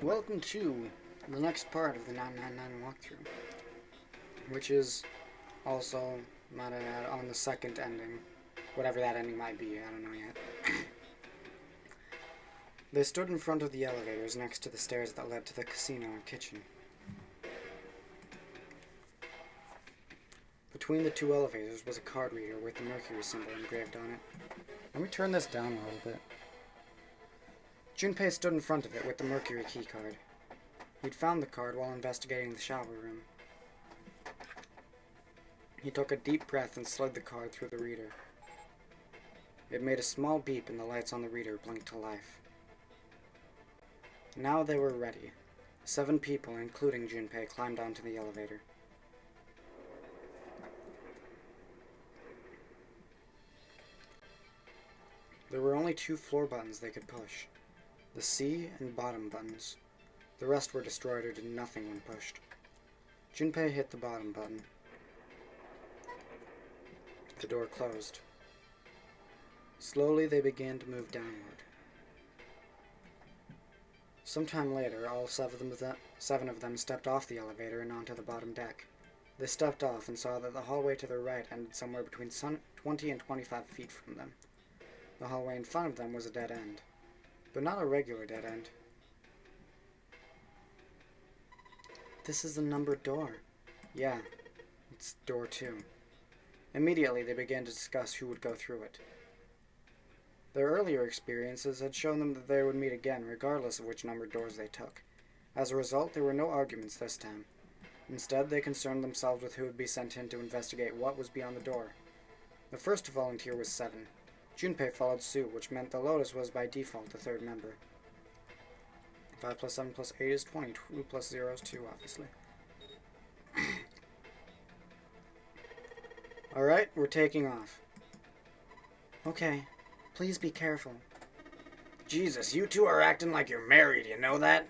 Welcome to the next part of the 999 walkthrough, which is also, might I add, on the second ending. Whatever that ending might be, I don't know yet. They stood in front of the elevators next to the stairs that led to the casino and kitchen. Between the two elevators was a card reader with the Mercury symbol engraved on it. Let me turn this down a little bit. Junpei stood in front of it with the Mercury key card. He'd found the card while investigating the shower room. He took a deep breath and slid the card through the reader. It made a small beep and the lights on the reader blinked to life. Now they were ready. 7 people, including Junpei, climbed onto the elevator. There were only 2 floor buttons they could push. The C and bottom buttons. The rest were destroyed or did nothing when pushed. Junpei hit the bottom button. The door closed. Slowly they began to move downward. Sometime later, all 7 of them stepped off the elevator and onto the bottom deck. They stepped off and saw that the hallway to their right ended somewhere between 20 and 25 feet from them. The hallway in front of them was a dead end. But not a regular dead end. This is a numbered door. Yeah, it's door 2. Immediately they began to discuss who would go through it. Their earlier experiences had shown them that they would meet again regardless of which numbered doors they took. As a result, there were no arguments this time. Instead, they concerned themselves with who would be sent in to investigate what was beyond the door. The first to volunteer was 7. Junpei followed suit, which meant that Lotus was by default the 3rd member. 5 plus 7 plus 8 is 20. 2 plus 0 is 2, obviously. Alright, we're taking off. Okay, please be careful. Jesus, you two are acting like you're married, you know that?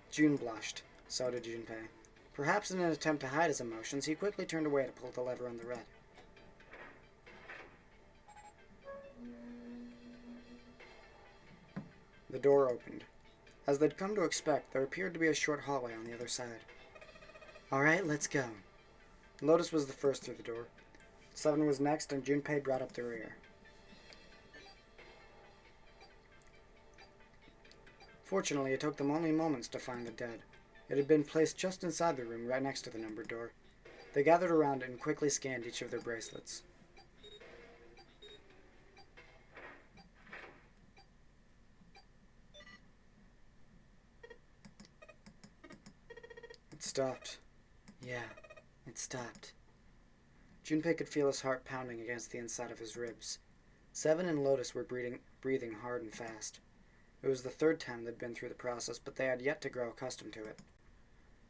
Jun blushed. So did Junpei. Perhaps in an attempt to hide his emotions, he quickly turned away to pull the lever on the red. The door opened. As they'd come to expect, there appeared to be a short hallway on the other side. Alright, let's go. Lotus was the first through the door. 7 was next, and Junpei brought up the rear. Fortunately, it took them only moments to find the dead. It had been placed just inside the room, right next to the numbered door. They gathered around it and quickly scanned each of their bracelets. It stopped. Yeah, it stopped. Junpei could feel his heart pounding against the inside of his ribs. 7 and Lotus were breathing hard and fast. It was the 3rd time they'd been through the process, but they had yet to grow accustomed to it.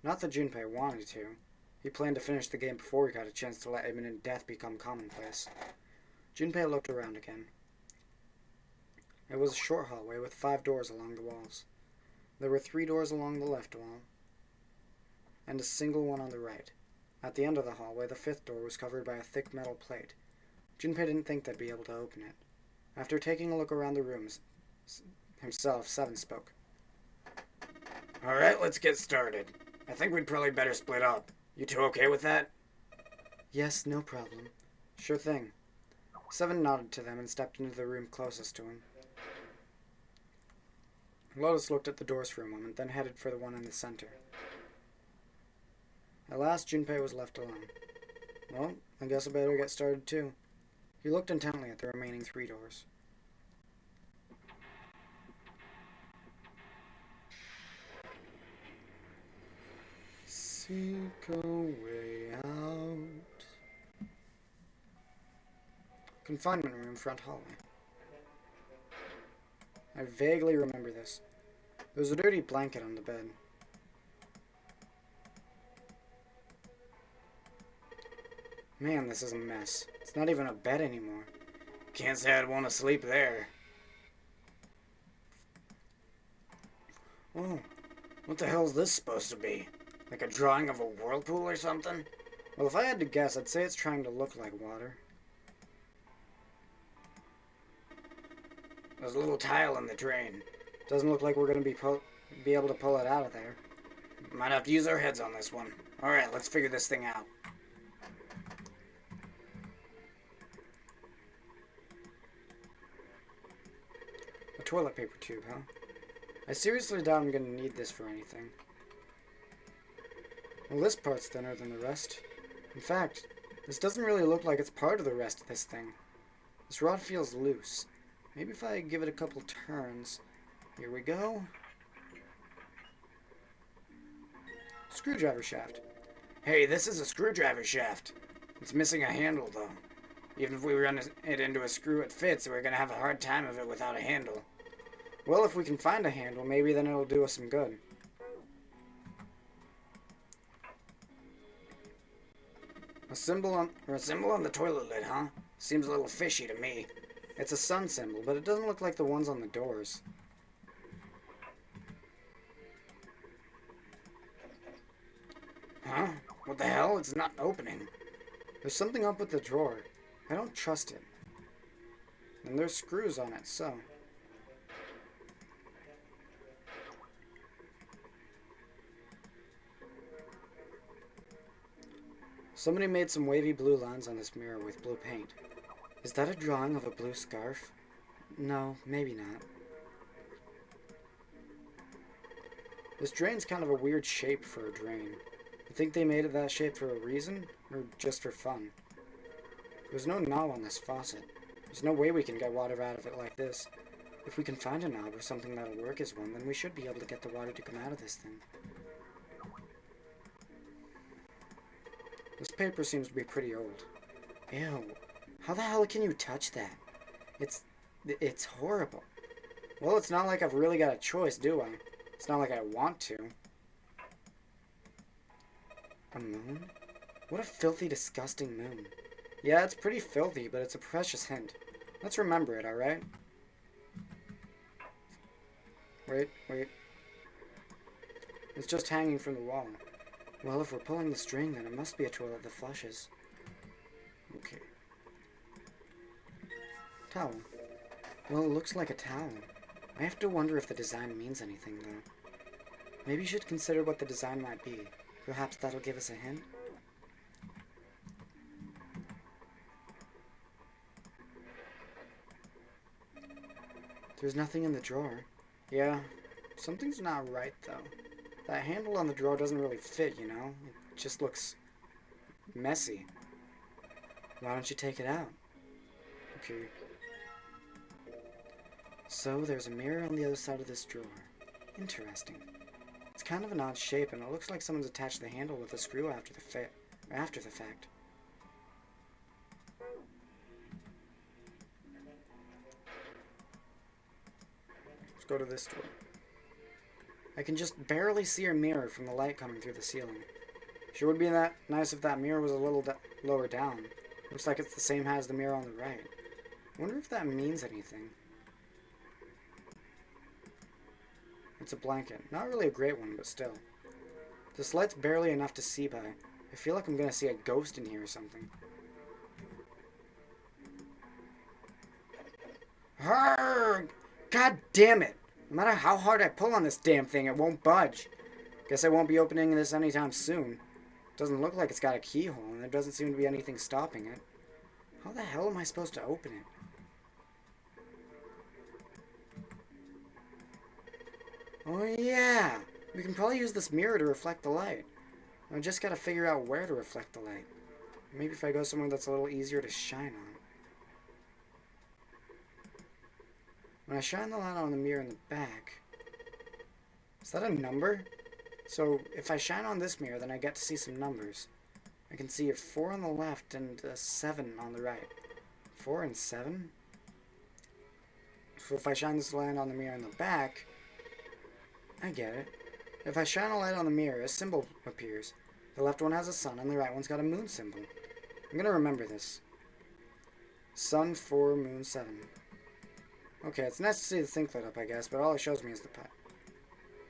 Not that Junpei wanted to. He planned to finish the game before he got a chance to let imminent death become commonplace. Junpei looked around again. It was a short hallway with 5 doors along the walls. There were 3 doors along the left wall, and a single one on the right. At the end of the hallway, the 5th door was covered by a thick metal plate. Junpei didn't think they'd be able to open it. After taking a look around the rooms himself, 7 spoke. Alright, let's get started. I think we'd probably better split up. You two okay with that? Yes, no problem. Sure thing. 7 nodded to them and stepped into the room closest to him. Lotus looked at the doors for a moment, then headed for the one in the center. At last, Junpei was left alone. Well, I guess I better get started too. He looked intently at the remaining 3 doors. Seek a way out. Confinement room, front hallway. I vaguely remember this. There was a dirty blanket on the bed. Man, this is a mess. It's not even a bed anymore. Can't say I'd want to sleep there. Oh, What the hell's this supposed to be? Like a drawing of a whirlpool or something? well, if I had to guess, I'd say it's trying to look like water. There's a little tile in the drain. Doesn't look like we're going to be be able to pull it out of there. Might have to use our heads on this one. Alright, let's figure this thing out. A toilet paper tube, huh? I seriously doubt I'm gonna need this for anything. Well, this part's thinner than the rest. In fact, this doesn't really look like it's part of the rest of this thing. This rod feels loose. Maybe if I give it a couple turns. Here we go. Screwdriver shaft. Hey, this is a screwdriver shaft. It's missing a handle, though. Even if we run it into a screw it fits, we're gonna have a hard time of it without a handle. Well, if we can find a handle, maybe then it'll do us some good. A symbol on the toilet lid, huh? Seems a little fishy to me. It's a sun symbol, but it doesn't look like the ones on the doors. Huh? What the hell? It's not opening. There's something up with the drawer. I don't trust it. And there's screws on it, so. Somebody made some wavy blue lines on this mirror with blue paint. Is that a drawing of a blue scarf? No, maybe not. This drain's kind of a weird shape for a drain. You think they made it that shape for a reason, or just for fun? There's no knob on this faucet. There's no way we can get water out of it like this. If we can find a knob or something that'll work as one, then we should be able to get the water to come out of this thing. This paper seems to be pretty old. Ew. How the hell can you touch that? It's horrible. Well, it's not like I've really got a choice, do I? It's not like I want to. A moon? What a filthy, disgusting moon. Yeah, it's pretty filthy, but it's a precious hint. Let's remember it, alright? Wait. It's just hanging from the wall. Well, if we're pulling the string, then it must be a toilet that flushes. Okay. Towel. Well, it looks like a towel. I have to wonder if the design means anything, though. Maybe you should consider what the design might be. Perhaps that'll give us a hint? There's nothing in the drawer. Yeah, something's not right, though. That handle on the drawer doesn't really fit, you know? It just looks messy. Why don't you take it out? Okay. So, there's a mirror on the other side of this drawer. Interesting. It's kind of an odd shape, and it looks like someone's attached the handle with a screw after the fact. Let's go to this door. I can just barely see her mirror from the light coming through the ceiling. Sure would be that nice if that mirror was a little lower down. Looks like it's the same height as the mirror on the right. I wonder if that means anything. It's a blanket. Not really a great one, but still. This light's barely enough to see by. I feel like I'm gonna see a ghost in here or something. Arrgh! God damn it! No matter how hard I pull on this damn thing, it won't budge. Guess I won't be opening this anytime soon. Doesn't look like it's got a keyhole, and there doesn't seem to be anything stopping it. How the hell am I supposed to open it? Oh yeah! We can probably use this mirror to reflect the light. I just gotta figure out where to reflect the light. Maybe if I go somewhere that's a little easier to shine on. When I shine the light on the mirror in the back... Is that a number? So, if I shine on this mirror, then I get to see some numbers. I can see a 4 on the left and a 7 on the right. 4 and 7? So if I shine this light on the mirror in the back... I get it. If I shine a light on the mirror, a symbol appears. The left one has a sun and the right one's got a moon symbol. I'm gonna remember this. Sun 4, moon 7. Okay, it's nice to see the thing lit up, I guess, but all it shows me is the pipe.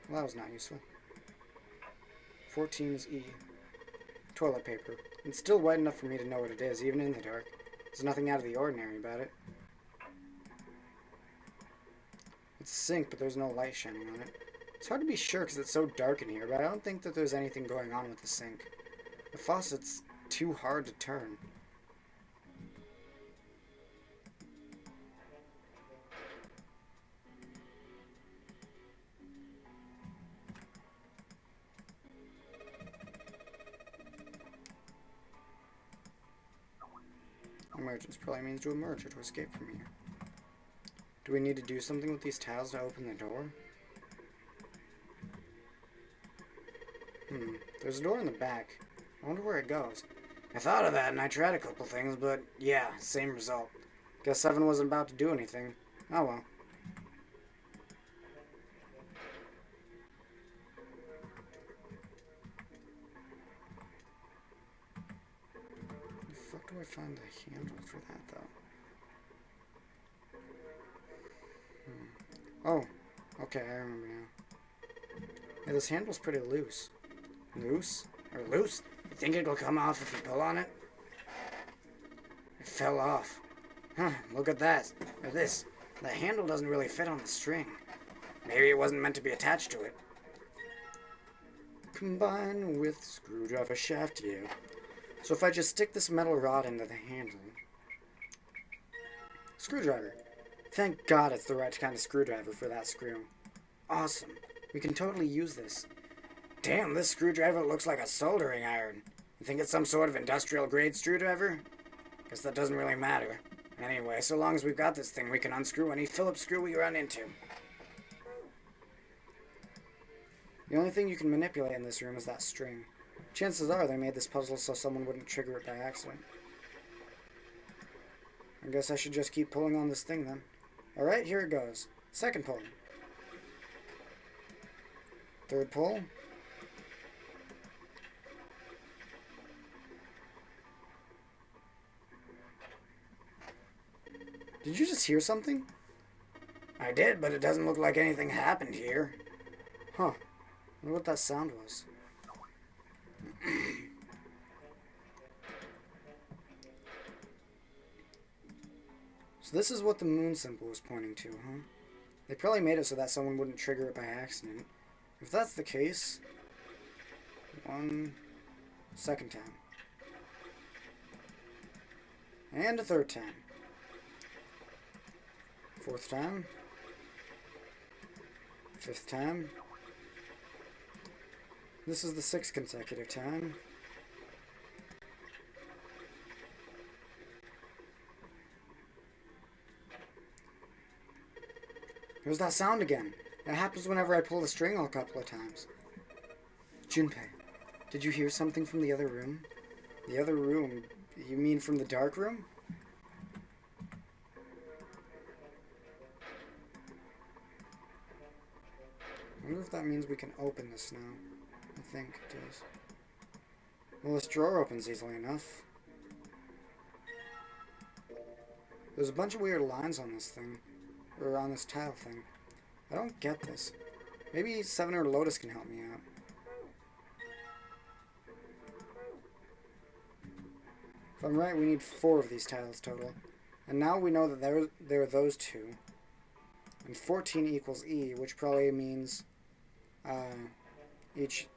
Well, that was not useful. 14 is E. Toilet paper. It's still white enough for me to know what it is, even in the dark. There's nothing out of the ordinary about it. It's a sink, but there's no light shining on it. It's hard to be sure because it's so dark in here, but I don't think that there's anything going on with the sink. The faucet's too hard to turn. Emergence probably means to emerge or to escape from here. Do we need to do something with these tiles to open the door? There's a door in the back. I wonder where it goes. I thought of that and I tried a couple things, but yeah, same result. Guess 7 wasn't about to do anything. Oh well. Where the fuck do I find the handle for that, though? Oh, okay, I remember now. Yeah, this handle's pretty loose. Loose? Or loose? You think it'll come off if you pull on it? It fell off. Huh, look at that. Or this. The handle doesn't really fit on the string. Maybe it wasn't meant to be attached to it. Combine with screwdriver shaft, yeah. So if I just stick this metal rod into the handle... Screwdriver. Thank God it's the right kind of screwdriver for that screw. Awesome. We can totally use this. Damn, this screwdriver looks like a soldering iron. You think it's some sort of industrial grade screwdriver? Guess that doesn't really matter. Anyway, so long as we've got this thing, we can unscrew any Phillips screw we run into. The only thing you can manipulate in this room is that string. Chances are they made this puzzle so someone wouldn't trigger it by accident. I guess I should just keep pulling on this thing then. Alright, here it goes. Second pull. Third pull. Did you just hear something? I did, but it doesn't look like anything happened here. Huh. I wonder what that sound was. So this is what the moon symbol was pointing to, huh? They probably made it so that someone wouldn't trigger it by accident. If that's the case... second time. And a third time. Fourth time. Fifth time. This is the 6th consecutive time. There's that sound again. It happens whenever I pull the string a couple of times. Junpei, did you hear something from the other room? The other room? You mean from the dark room? I wonder if that means we can open this now. I think it does. Well, this drawer opens easily enough. There's a bunch of weird lines on this thing. Or on this tile thing. I don't get this. Maybe 7 or Lotus can help me out. If I'm right, we need 4 of these tiles total. And now we know that there are those 2. And 14 equals E, which probably means each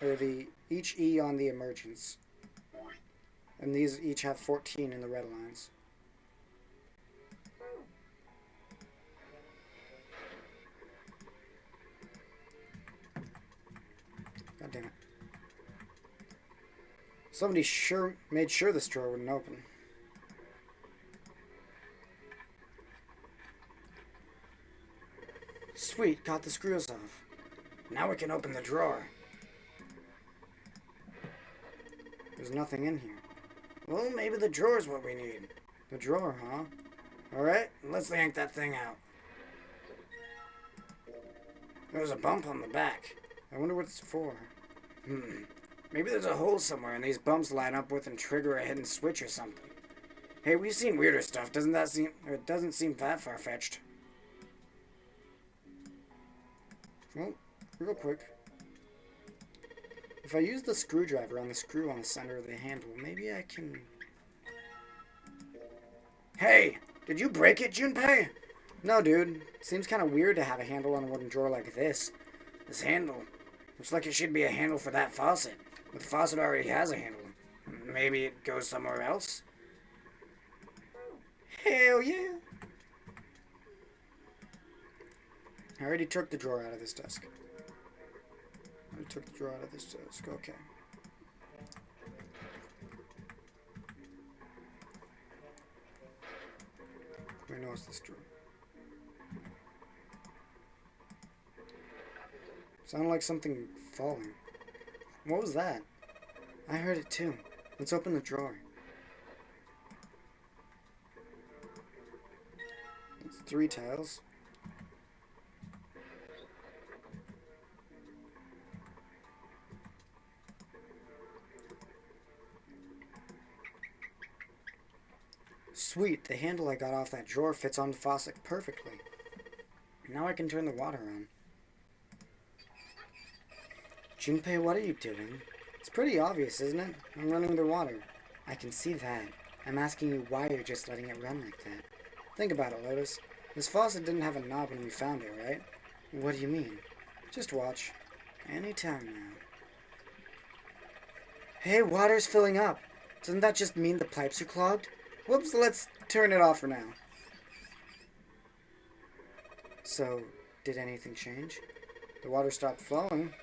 E on the emergence. And these each have 14 in the red lines. God damn it. Somebody made sure this drawer wouldn't open. Sweet, got the screws off. Now we can open the drawer. There's nothing in here. Well, maybe the drawer's what we need. The drawer, huh? Alright, let's yank that thing out. There's a bump on the back. I wonder what it's for. Maybe there's a hole somewhere and these bumps line up with and trigger a hidden switch or something. Hey, we've seen weirder stuff. It doesn't seem that far-fetched. Well, real quick. If I use the screwdriver on the screw on the center of the handle, maybe I can... Hey! Did you break it, Junpei? No, dude. Seems kind of weird to have a handle on a wooden drawer like this. This handle. Looks like it should be a handle for that faucet. But the faucet already has a handle. Maybe it goes somewhere else? Hell yeah! I already took the drawer out of this desk. Okay. Where knows this drawer? Sounded like something falling. What was that? I heard it too. Let's open the drawer. It's 3 tiles. Sweet, the handle I got off that drawer fits on the faucet perfectly. Now I can turn the water on. Junpei, what are you doing? It's pretty obvious, isn't it? I'm running the water. I can see that. I'm asking you why you're just letting it run like that. Think about it, Lotus. This faucet didn't have a knob when we found it, right? What do you mean? Just watch. Any time now. Hey, water's filling up. Doesn't that just mean the pipes are clogged? Whoops, let's turn it off for now. So, did anything change? The water stopped flowing.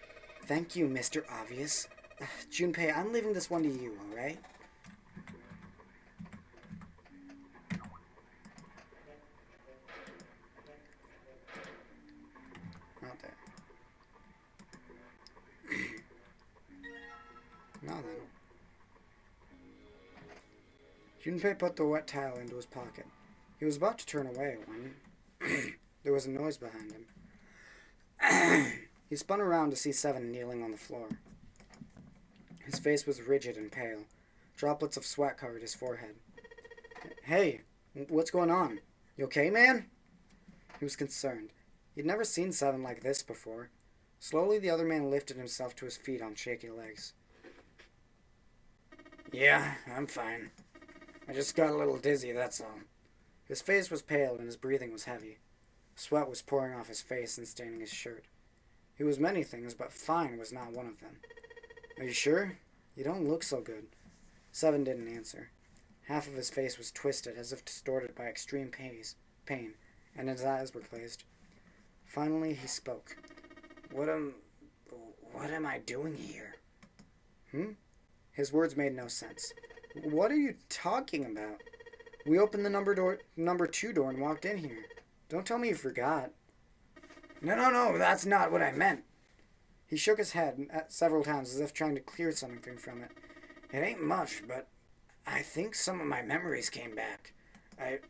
Thank you, Mr. Obvious. Junpei, I'm leaving this one to you, alright? Not there. Now then. Junpei put the wet towel into his pocket. He was about to turn away when there was a noise behind him. He spun around to see Seven kneeling on the floor. His face was rigid and pale. Droplets of sweat covered his forehead. Hey, what's going on? You okay, man? He was concerned. He'd never seen Seven like this before. Slowly, the other man lifted himself to his feet on shaky legs. Yeah, I'm fine. I just got a little dizzy, that's all. His face was pale and his breathing was heavy. Sweat was pouring off his face and staining his shirt. He was many things, but fine was not one of them. Are you sure? You don't look so good. Seven didn't answer. Half of his face was twisted, as if distorted by extreme pain, and his eyes were glazed. Finally, he spoke. What am I doing here? His words made no sense. What are you talking about? We opened the number 2 door and walked in here. Don't tell me you forgot. No, that's not what I meant. He shook his head several times as if trying to clear something from it. It ain't much, but I think some of my memories came back. I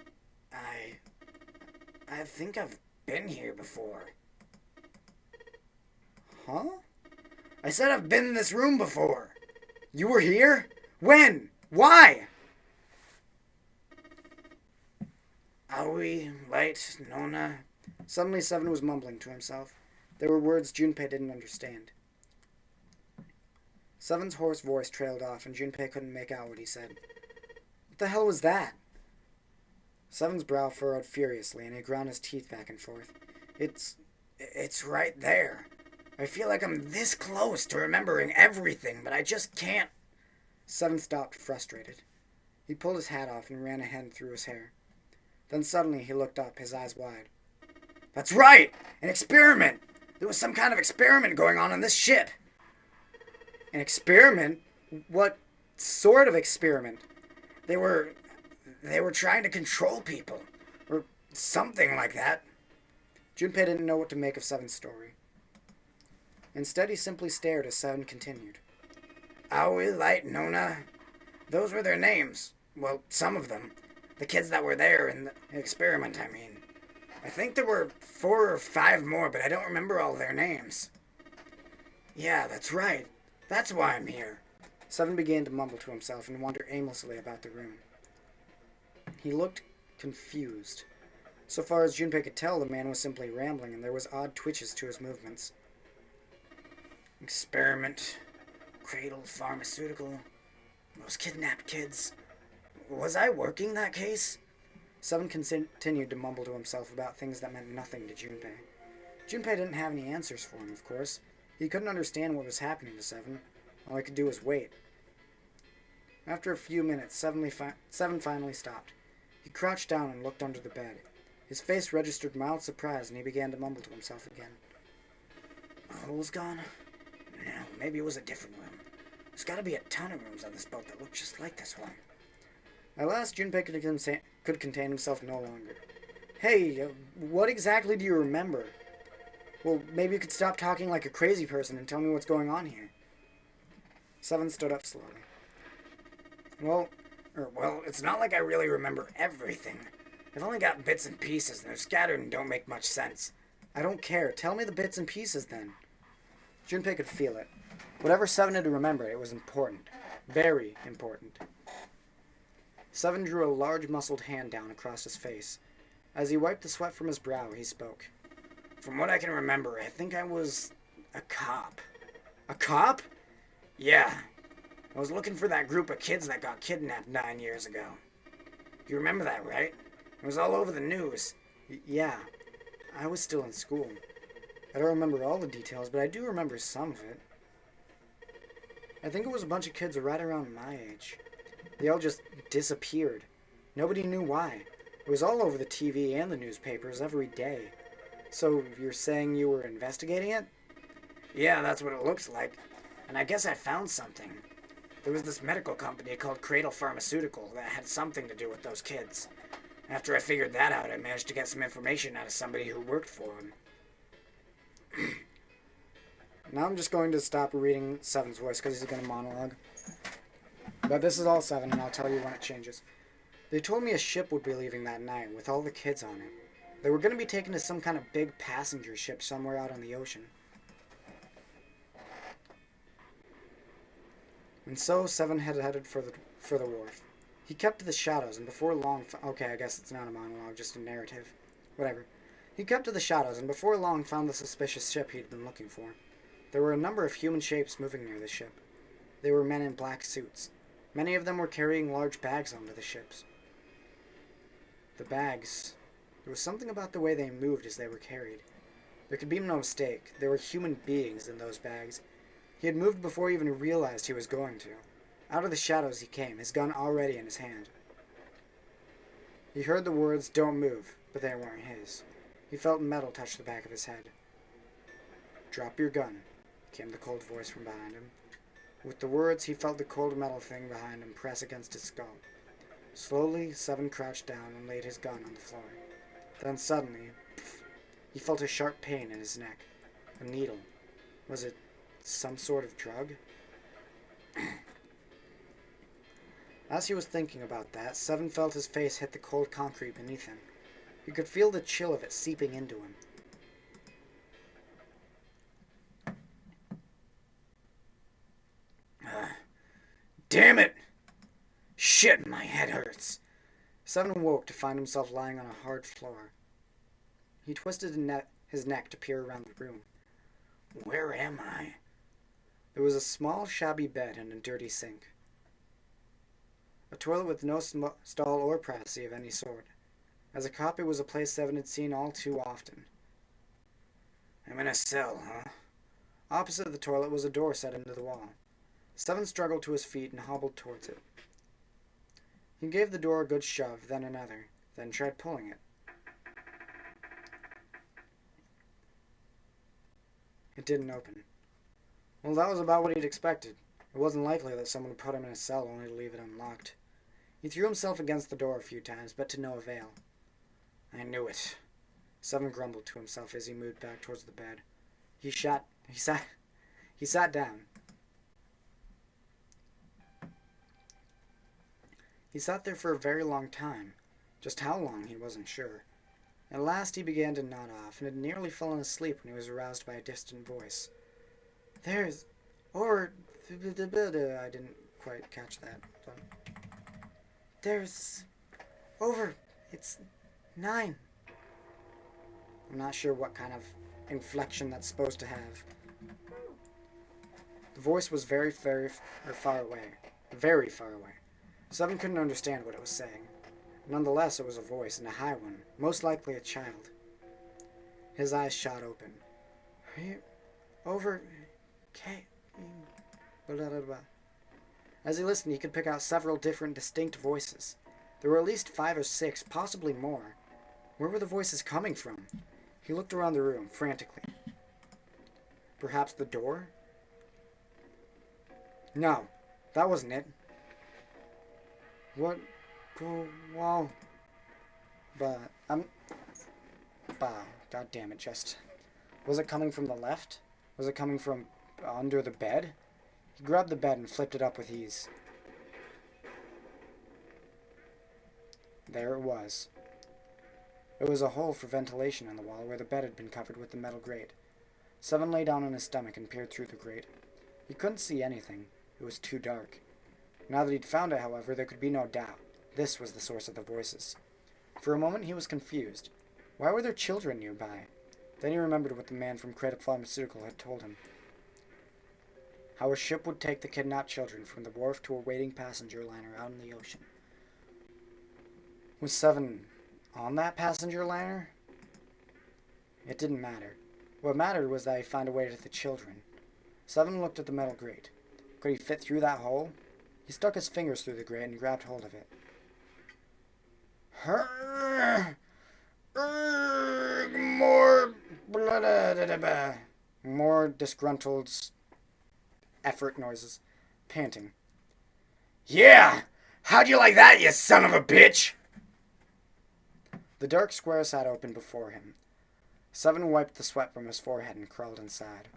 think I've been here before. Huh? I said I've been in this room before. You were here? When? Why? Aoi, Light, Nona. Suddenly Seven was mumbling to himself. There were words Junpei didn't understand. Seven's hoarse voice trailed off, and Junpei couldn't make out what he said. What the hell was that? Seven's brow furrowed furiously, and he ground his teeth back and forth. It's right there. I feel like I'm this close to remembering everything, but I just can't. Seven stopped, frustrated. He pulled his hat off and ran a hand through his hair. Then suddenly he looked up, his eyes wide. That's right! An experiment! There was some kind of experiment going on this ship. An experiment? What sort of experiment? They were trying to control people. Or something like that. Junpei didn't know what to make of Seven's story. Instead, he simply stared as Seven continued. Aoi, Light, Nona. Those were their names. Well, some of them. The kids that were there in the experiment, I mean. I think there were 4 or 5 more, but I don't remember all their names. Yeah, that's right. That's why I'm here. Seven began to mumble to himself and wander aimlessly about the room. He looked confused. So far as Junpei could tell, the man was simply rambling, and there was odd twitches to his movements. Experiment. Cradle, pharmaceutical. Those kidnapped kids. Was I working that case? Seven continued to mumble to himself about things that meant nothing to Junpei. Junpei didn't have any answers for him, of course. He couldn't understand what was happening to Seven. All he could do was wait. After a few minutes, Seven finally stopped. He crouched down and looked under the bed. His face registered mild surprise, and he began to mumble to himself again. The hole's gone? No, maybe it was a different room. There's got to be a ton of rooms on this boat that look just like this one. At last, Junpei could contain himself no longer. Hey, what exactly do you remember? Well, maybe you could stop talking like a crazy person and tell me what's going on here. Seven stood up slowly. Well, it's not like I really remember everything. I've only got bits and pieces, and they're scattered and don't make much sense. I don't care. Tell me the bits and pieces, then. Junpei could feel it. Whatever Seven had to remember, it was important. Very important. Seven drew a large muscled hand down across his face. As he wiped the sweat from his brow, he spoke. From what I can remember, I think I was a cop. A cop? Yeah. I was looking for that group of kids that got kidnapped 9 years ago. You remember that, right? It was all over the news. Yeah. I was still in school. I don't remember all the details, but I do remember some of it. I think it was a bunch of kids right around my age. They all just disappeared. Nobody knew why. It was all over the TV and the newspapers every day. So you're saying you were investigating it? Yeah, that's what it looks like. And I guess I found something. There was this medical company called Cradle Pharmaceutical that had something to do with those kids. After I figured that out, I managed to get some information out of somebody who worked for them. Now I'm just going to stop reading Seven's voice because he's going to monologue. But this is all Seven, and I'll tell you when it changes. They told me a ship would be leaving that night with all the kids on it. They were going to be taken to some kind of big passenger ship somewhere out on the ocean. And so Seven had headed for the wharf. He kept to the shadows, and before long... Okay, I guess it's not a monologue, just a narrative. Whatever. He kept to the shadows, and before long found the suspicious ship he'd been looking for. There were a number of human shapes moving near the ship. They were men in black suits. Many of them were carrying large bags onto the ships. The bags... There was something about the way they moved as they were carried. There could be no mistake. There were human beings in those bags. He had moved before he even realized he was going to. Out of the shadows he came, his gun already in his hand. He heard the words, "Don't move," but they weren't his. He felt metal touch the back of his head. "Drop your gun," came the cold voice from behind him. With the words, he felt the cold metal thing behind him press against his skull. Slowly, Seven crouched down and laid his gun on the floor. Then suddenly, he felt a sharp pain in his neck. A needle. Was it some sort of drug? As he was thinking about that, Seven felt his face hit the cold concrete beneath him. He could feel the chill of it seeping into him. Damn it! Shit, my head hurts. Seven woke to find himself lying on a hard floor. He twisted his neck to peer around the room. Where am I? There was a small, shabby bed and a dirty sink. A toilet with no stall or privacy of any sort. As a cop, it was a place Seven had seen all too often. I'm in a cell, huh? Opposite the toilet was a door set into the wall. Seven struggled to his feet and hobbled towards it. He gave the door a good shove, then another, then tried pulling it. It didn't open. Well, that was about what he'd expected. It wasn't likely that someone would put him in a cell only to leave it unlocked. He threw himself against the door a few times, but to no avail. I knew it. Seven grumbled to himself as he moved back towards the bed. He sat down. He sat there for a very long time. Just how long, he wasn't sure. At last he began to nod off, and had nearly fallen asleep when he was aroused by a distant voice. "There's... over... I didn't quite catch that. There's... over... it's 9. I'm not sure what kind of inflection that's supposed to have. The voice was very far away. Very far away. Seven couldn't understand what it was saying. Nonetheless, it was a voice, and a high one, most likely a child. His eyes shot open. Are you over... Kate? Blah, blah, blah. As he listened, he could pick out several different distinct voices. There were at least 5 or 6, possibly more. Where were the voices coming from? He looked around the room, frantically. Perhaps the door? No, that wasn't it. What? Wow. But, God damn it, just... Was it coming from the left? Was it coming from under the bed? He grabbed the bed and flipped it up with ease. There it was. It was a hole for ventilation in the wall where the bed had been covered with the metal grate. Seven lay down on his stomach and peered through the grate. He couldn't see anything. It was too dark. Now that he'd found it, however, there could be no doubt. This was the source of the voices. For a moment he was confused. Why were there children nearby? Then he remembered what the man from Cradle Pharmaceutical had told him. How a ship would take the kidnapped children from the wharf to a waiting passenger liner out in the ocean. Was Seven on that passenger liner? It didn't matter. What mattered was that he found a way to the children. Seven looked at the metal grate. Could he fit through that hole? He stuck his fingers through the grate and grabbed hold of it. More disgruntled effort noises, panting. Yeah! How'd you like that, you son of a bitch? The dark square sat open before him. Seven wiped the sweat from his forehead and crawled inside.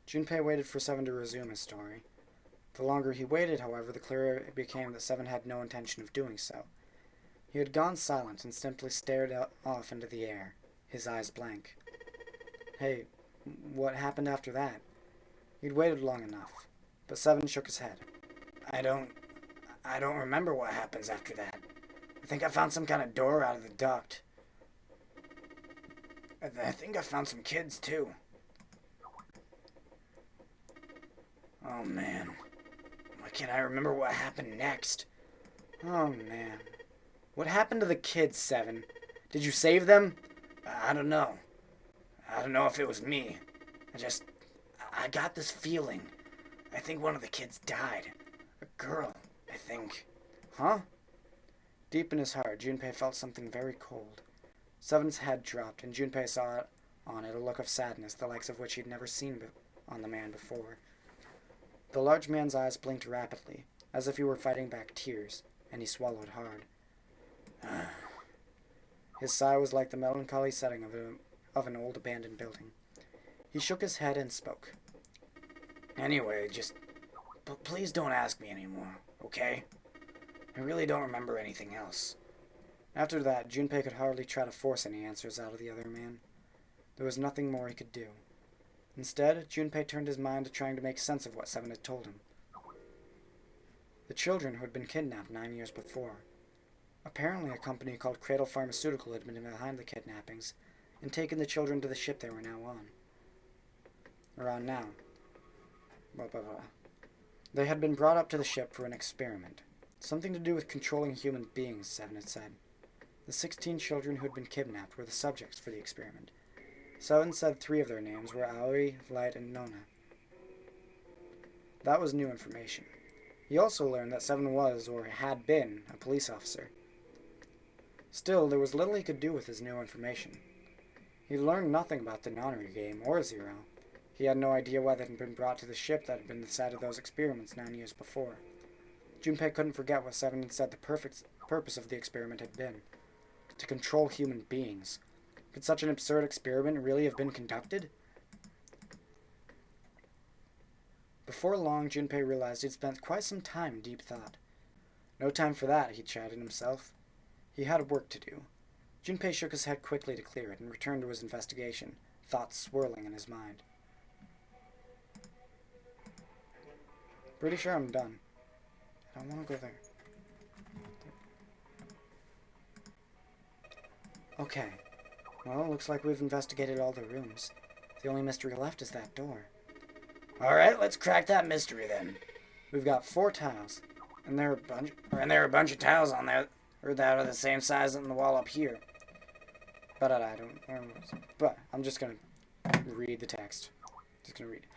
Junpei waited for Seven to resume his story. The longer he waited, however, the clearer it became that Seven had no intention of doing so. He had gone silent and simply stared off into the air, his eyes blank. Hey, what happened after that? He'd waited long enough, but Seven shook his head. I don't remember what happens after that. I think I found some kind of door out of the duct. I think I found some kids, too. Oh, man. Why can't I remember what happened next? Oh, man. What happened to the kids, Seven? Did you save them? I don't know. I don't know if it was me. I got this feeling. I think one of the kids died. A girl, I think. Huh? Deep in his heart, Junpei felt something very cold. Seven's head dropped, and Junpei saw on it a look of sadness, the likes of which he'd never seen on the man before. The large man's eyes blinked rapidly, as if he were fighting back tears, and he swallowed hard. His sigh was like the melancholy setting of an old abandoned building. He shook his head and spoke. Anyway, but please don't ask me anymore, okay? I really don't remember anything else. After that, Junpei could hardly try to force any answers out of the other man. There was nothing more he could do. Instead, Junpei turned his mind to trying to make sense of what Seven had told him. The children who had been kidnapped 9 years before. Apparently a company called Cradle Pharmaceutical had been behind the kidnappings and taken the children to the ship they were now on. Or on now. Blah, blah, blah. They had been brought up to the ship for an experiment. Something to do with controlling human beings, Seven had said. The 16 children who had been kidnapped were the subjects for the experiment. Seven said 3 of their names were Aoi, Light, and Nona. That was new information. He also learned that Seven was, or had been, a police officer. Still, there was little he could do with his new information. He learned nothing about the nonary game or Zero. He had no idea why they had been brought to the ship that had been the site of those experiments 9 years before. Junpei couldn't forget what Seven had said the perfect purpose of the experiment had been. To control human beings. Could such an absurd experiment really have been conducted? Before long, Junpei realized he'd spent quite some time in deep thought. No time for that, he chided himself. He had work to do. Junpei shook his head quickly to clear it and returned to his investigation, thoughts swirling in his mind. Pretty sure I'm done. I don't want to go there. Okay. Well, looks like we've investigated all the rooms. The only mystery left is that door. Alright, let's crack that mystery then. We've got 4 tiles, and there are a bunch of tiles on there, or that are the same size on the wall up here. But I don't remember. But I'm just gonna read the text. Just gonna read.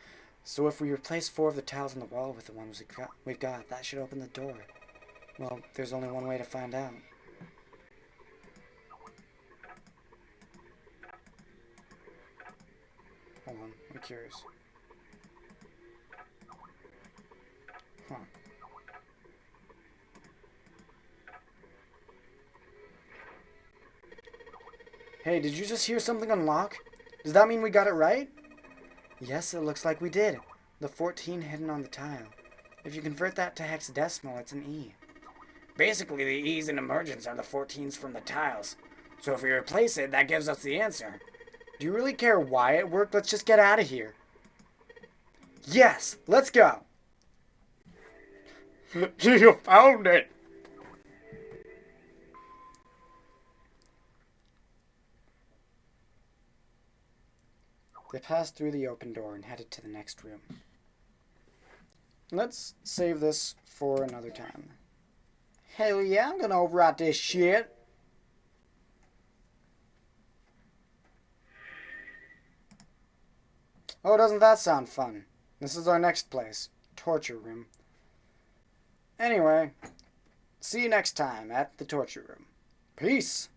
So if we replace 4 of the tiles on the wall with the ones we've got, that should open the door. Well, there's only one way to find out. Hold on, I'm curious. Huh. Hey, did you just hear something unlock? Does that mean we got it right? Yes, it looks like we did. The 14 hidden on the tile. If you convert that to hexadecimal, it's an E. Basically, the E's in Emergence are the 14s from the tiles. So if we replace it, that gives us the answer. Do you really care why it worked? Let's just get out of here. Yes, let's go. You found it! They passed through the open door and headed to the next room. Let's save this for another time. Hell yeah, I'm gonna overwrite this shit. Oh, doesn't that sound fun? This is our next place. Torture room. Anyway, see you next time at the torture room. Peace.